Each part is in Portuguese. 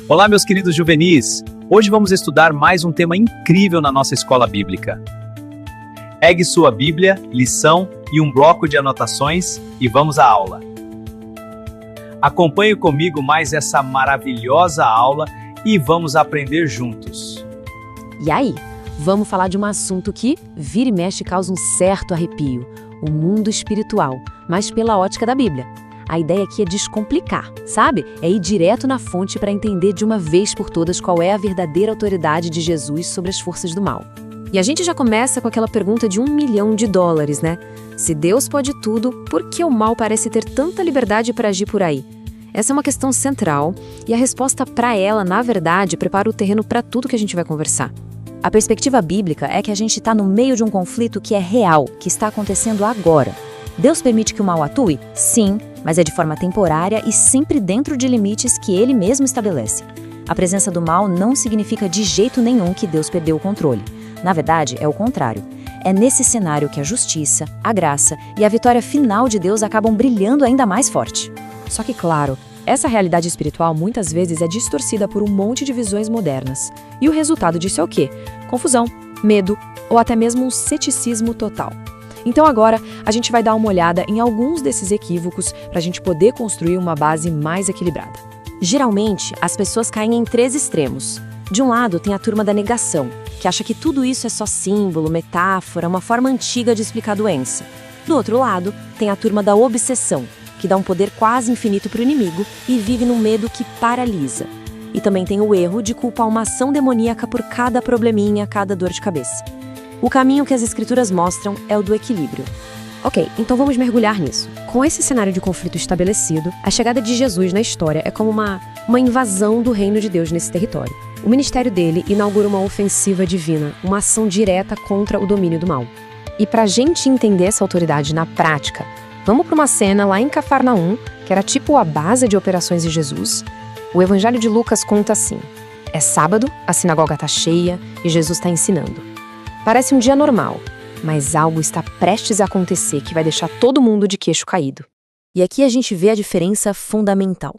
Olá, meus queridos juvenis! Hoje vamos estudar mais um tema incrível na nossa escola bíblica. Pegue sua Bíblia, lição e um bloco de anotações e vamos à aula. Acompanhe comigo mais essa maravilhosa aula e vamos aprender juntos. E aí, vamos falar de um assunto que vira e mexe causa um certo arrepio, o mundo espiritual, mas pela ótica da Bíblia. A ideia aqui é descomplicar, sabe? É ir direto na fonte para entender de uma vez por todas qual é a verdadeira autoridade de Jesus sobre as forças do mal. E a gente já começa com aquela pergunta de $1 milhão, né? Se Deus pode tudo, por que o mal parece ter tanta liberdade para agir por aí? Essa é uma questão central e a resposta para ela, na verdade, prepara o terreno para tudo que a gente vai conversar. A perspectiva bíblica é que a gente está no meio de um conflito que é real, que está acontecendo agora. Deus permite que o mal atue? Sim, mas é de forma temporária e sempre dentro de limites que ele mesmo estabelece. A presença do mal não significa de jeito nenhum que Deus perdeu o controle. Na verdade, é o contrário. É nesse cenário que a justiça, a graça e a vitória final de Deus acabam brilhando ainda mais forte. Só que, claro, essa realidade espiritual muitas vezes é distorcida por um monte de visões modernas. E o resultado disso é o quê? Confusão, medo ou até mesmo um ceticismo total. Então agora a gente vai dar uma olhada em alguns desses equívocos para a gente poder construir uma base mais equilibrada. Geralmente, as pessoas caem em 3 extremos. De um lado tem a turma da negação, que acha que tudo isso é só símbolo, metáfora, uma forma antiga de explicar a doença. Do outro lado, tem a turma da obsessão, que dá um poder quase infinito para o inimigo e vive num medo que paralisa. E também tem o erro de culpar uma ação demoníaca por cada probleminha, cada dor de cabeça. O caminho que as escrituras mostram é o do equilíbrio. Ok, então vamos mergulhar nisso. Com esse cenário de conflito estabelecido, a chegada de Jesus na história é como uma invasão do reino de Deus nesse território. O ministério dele inaugura uma ofensiva divina, uma ação direta contra o domínio do mal. E para a gente entender essa autoridade na prática, vamos para uma cena lá em Cafarnaum, que era tipo a base de operações de Jesus. O Evangelho de Lucas conta assim: é sábado, a sinagoga está cheia e Jesus está ensinando. Parece um dia normal, mas algo está prestes a acontecer que vai deixar todo mundo de queixo caído. E aqui a gente vê a diferença fundamental.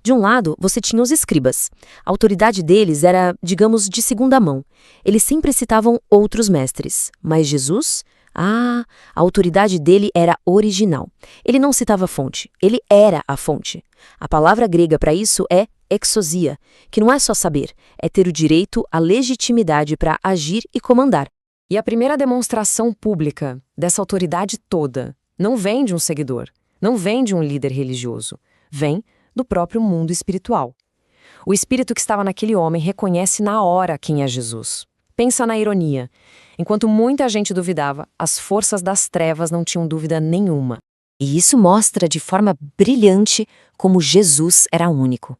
De um lado, você tinha os escribas. A autoridade deles era, digamos, de segunda mão. Eles sempre citavam outros mestres. Mas Jesus? A autoridade dele era original. Ele não citava a fonte, ele era a fonte. A palavra grega para isso é exousia, que não é só saber, é ter o direito, a legitimidade para agir e comandar. E a primeira demonstração pública dessa autoridade toda não vem de um seguidor, não vem de um líder religioso, vem do próprio mundo espiritual. O espírito que estava naquele homem reconhece na hora quem é Jesus. Pensa na ironia. Enquanto muita gente duvidava, as forças das trevas não tinham dúvida nenhuma. E isso mostra de forma brilhante como Jesus era único.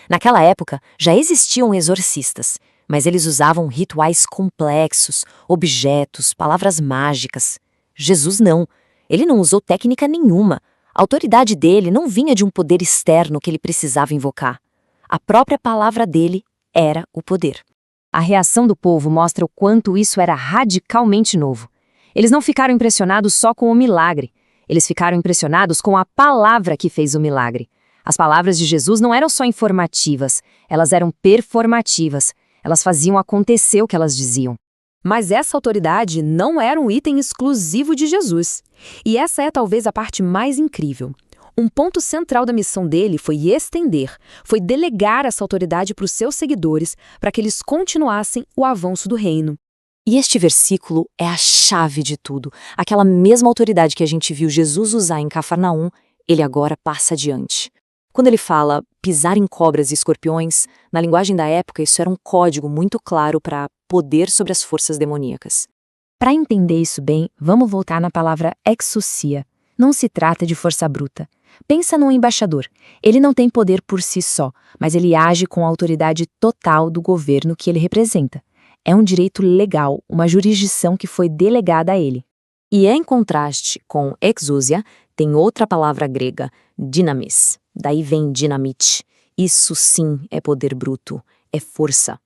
Naquela época, já existiam exorcistas, mas eles usavam rituais complexos, objetos, palavras mágicas. Jesus não. Ele não usou técnica nenhuma. A autoridade dele não vinha de um poder externo que ele precisava invocar. A própria palavra dele era o poder. A reação do povo mostra o quanto isso era radicalmente novo. Eles não ficaram impressionados só com o milagre. Eles ficaram impressionados com a palavra que fez o milagre. As palavras de Jesus não eram só informativas, elas eram performativas. Elas faziam acontecer o que elas diziam. Mas essa autoridade não era um item exclusivo de Jesus. E essa é talvez a parte mais incrível. Um ponto central da missão dele foi estender, foi delegar essa autoridade para os seus seguidores para que eles continuassem o avanço do reino. E este versículo é a chave de tudo. Aquela mesma autoridade que a gente viu Jesus usar em Cafarnaum, ele agora passa adiante. Quando ele fala pisar em cobras e escorpiões, na linguagem da época isso era um código muito claro para poder sobre as forças demoníacas. Para entender isso bem, vamos voltar na palavra exousia. Não se trata de força bruta. Pensa num embaixador. Ele não tem poder por si só, mas ele age com a autoridade total do governo que ele representa. É um direito legal, uma jurisdição que foi delegada a ele. E em contraste com exousia, tem outra palavra grega, dynamis. Daí vem dinamite. Isso sim é poder bruto, é força.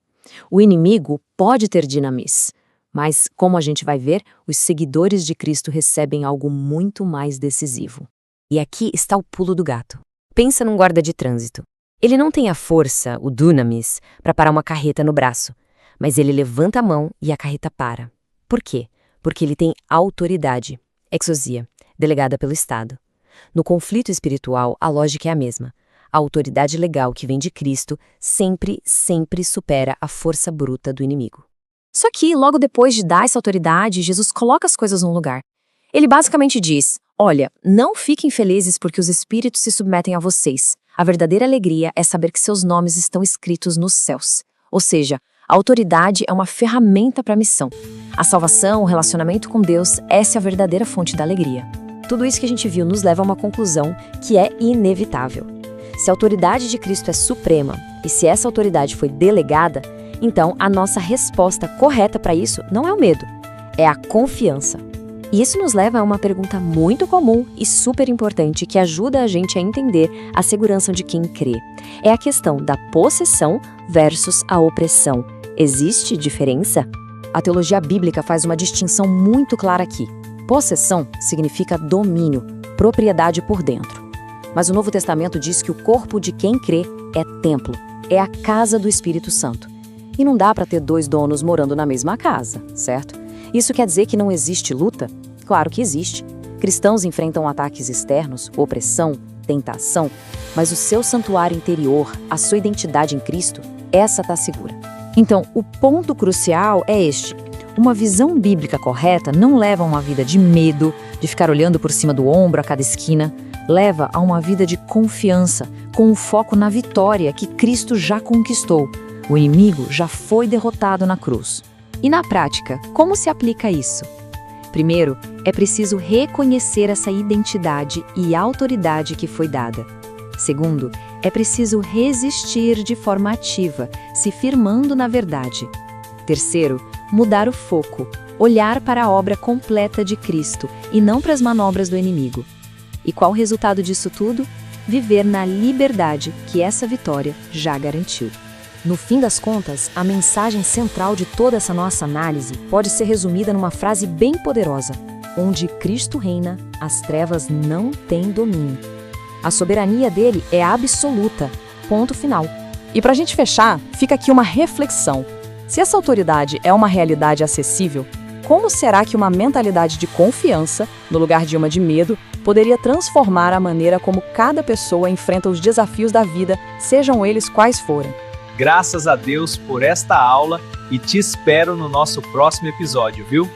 O inimigo pode ter dinamis, mas, como a gente vai ver, os seguidores de Cristo recebem algo muito mais decisivo. E aqui está o pulo do gato. Pensa num guarda de trânsito. Ele não tem a força, o dunamis, para parar uma carreta no braço, mas ele levanta a mão e a carreta para. Por quê? Porque ele tem autoridade, exousia, delegada pelo Estado. No conflito espiritual, a lógica é a mesma. A autoridade legal que vem de Cristo sempre supera a força bruta do inimigo. Só que, logo depois de dar essa autoridade, Jesus coloca as coisas num lugar. Ele basicamente diz, olha, não fiquem felizes porque os espíritos se submetem a vocês. A verdadeira alegria é saber que seus nomes estão escritos nos céus. Ou seja, a autoridade é uma ferramenta para a missão. A salvação, o relacionamento com Deus, essa é a verdadeira fonte da alegria. Tudo isso que a gente viu nos leva a uma conclusão que é inevitável. Se a autoridade de Cristo é suprema e se essa autoridade foi delegada, então a nossa resposta correta para isso não é o medo, é a confiança. E isso nos leva a uma pergunta muito comum e super importante que ajuda a gente a entender a segurança de quem crê. É a questão da possessão versus a opressão. Existe diferença? A teologia bíblica faz uma distinção muito clara aqui. Possessão significa domínio, propriedade por dentro. Mas o Novo Testamento diz que o corpo de quem crê é templo, é a casa do Espírito Santo. E não dá para ter dois donos morando na mesma casa, certo? Isso quer dizer que não existe luta? Claro que existe. Cristãos enfrentam ataques externos, opressão, tentação, mas o seu santuário interior, a sua identidade em Cristo, essa está segura. Então, o ponto crucial é este. Uma visão bíblica correta não leva a uma vida de medo, de ficar olhando por cima do ombro a cada esquina. Leva a uma vida de confiança, com o foco na vitória que Cristo já conquistou. O inimigo já foi derrotado na cruz. E na prática, como se aplica isso? Primeiro, é preciso reconhecer essa identidade e autoridade que foi dada. Segundo, é preciso resistir de forma ativa, se firmando na verdade. Terceiro, mudar o foco, olhar para a obra completa de Cristo e não para as manobras do inimigo. E qual o resultado disso tudo? Viver na liberdade que essa vitória já garantiu. No fim das contas, a mensagem central de toda essa nossa análise pode ser resumida numa frase bem poderosa: onde Cristo reina, as trevas não têm domínio. A soberania dele é absoluta. Ponto final. E para a gente fechar, fica aqui uma reflexão. Se essa autoridade é uma realidade acessível, como será que uma mentalidade de confiança, no lugar de uma de medo, poderia transformar a maneira como cada pessoa enfrenta os desafios da vida, sejam eles quais forem? Graças a Deus por esta aula e te espero no nosso próximo episódio, viu?